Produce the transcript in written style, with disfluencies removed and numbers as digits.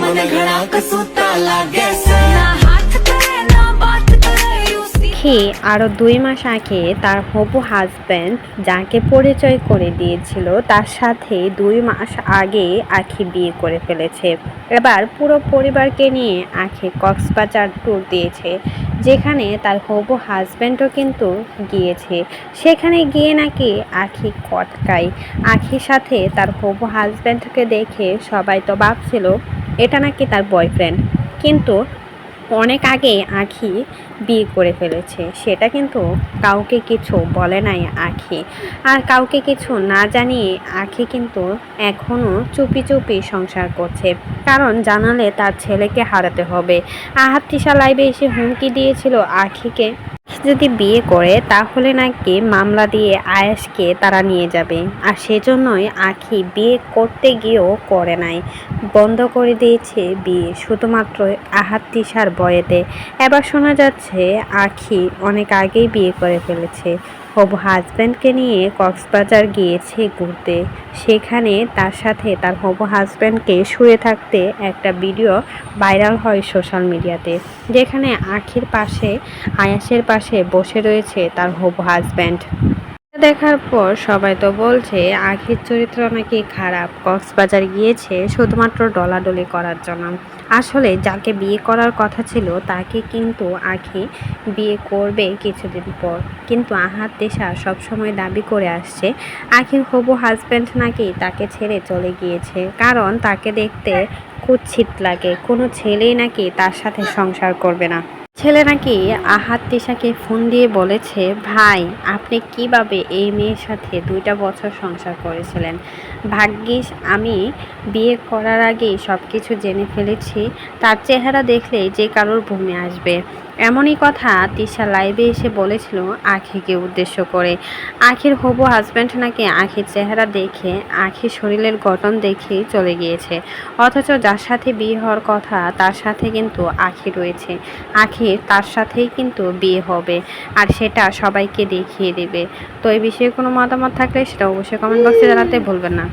मन घना कसूता लागे से ना हाथ करे ना बात करे আখি আরও 2 মাস আগে তার হবু হাজব্যান্ড যাকে পরিচয় করে দিয়েছিল তার সাথে 2 মাস আগে আখি বিয়ে করে ফেলেছে। এবার পুরো পরিবারকে নিয়ে আখি কক্সবাজার ট্যুর দিয়েছে, যেখানে তার হবু হাজব্যান্ডও কিন্তু গিয়েছে। সেখানে গিয়ে নাকি আখি কটকায়। আখির সাথে তার হবু হাজব্যান্ডকে দেখে সবাই তো ভাবছিল এটা নাকি তার বয়ফ্রেন্ড, কিন্তু অনেক আগে আখি বিয়ে করে ফেলেছে। সেটা কিন্তু কাউকে কিছু বলে নাই আখি। আর কাউকে কিছু না জানিয়ে আখি কিন্তু এখনও চুপি চুপি সংসার করছে, কারণ জানালে তার ছেলেকে হারাতে হবে। আহাত তিশা লাইভে এসে হুমকি দিয়েছিল আখিকে, যদি বিয়ে করে তাহলে নাকি মামলা দিয়ে আয়েশকে তারা নিয়ে যাবে। আর সেজন্যই আখি বিয়ে করতে গিয়েও করে নাই, বন্ধ করে দিয়েছে বিয়ে শুধুমাত্র আহাত তিশার ভয়েতে। এবার শোনা যাচ্ছে আখি অনেক আগেই বিয়ে করে ফেলেছে। হবু হাজব্যান্ডকে নিয়ে কক্সবাজার গিয়েছে ঘুরতে। সেখানে তার সাথে তার হবু হাজব্যান্ডকে শুয়ে থাকতে একটা ভিডিও ভাইরাল হয় সোশ্যাল মিডিয়াতে, যেখানে আখির পাশে আয়াসের পাশে বসে রয়েছে তার হবু হাজব্যান্ড। দেখার পর সবাই তো বলছে আখির চরিত্র নাকি খারাপ, কক্সবাজার গিয়েছে শুধুমাত্র ডলাডলি করার জন্য। আসলে যাকে বিয়ে করার কথা ছিল তাকে কিন্তু আখি বিয়ে করবে কিছুদিন পর, কিন্তু আহাত তিশা সবসময় দাবি করে আসছে আখির হবু হাজব্যান্ড নাকি তাকে ছেড়ে চলে গিয়েছে, কারণ তাকে দেখতে কুৎসিত লাগে। কোনো ছেলেই নাকি তার সাথে সংসার করবে না। ছেলে নাকি আহাত তিশাকে ফোন দিয়ে বলেছে, ভাই আপনি কিভাবে এই মেয়ের সাথে 2টা বছর সংসার করেছিলেন? ভাগ্যিস আমি বিয়ে করার আগেই সব কিছু জেনে ফেলেছি, তার চেহারা দেখলে যে কারোর ঘুমে আসবে। এমনই কথা তিশা লাইভে এসে বলেছিল আখিকে উদ্দেশ্য করে। আখির হবু হাজব্যান্ড নাকি আখির চেহারা দেখে, আখির শরীরের গঠন দেখেই চলে গিয়েছে, অথচ যার সাথে বিয়ে হওয়ার কথা তার সাথে কিন্তু আখি রয়েছে। আখির তার সাথেই কিন্তু বিয়ে হবে, আর সেটা সবাইকে দেখিয়ে দেবে। তো এই বিষয়ে কোনো মতামত থাকলে সেটা অবশ্যই কমেন্ট বক্সে জানাতে ভুলবেন না।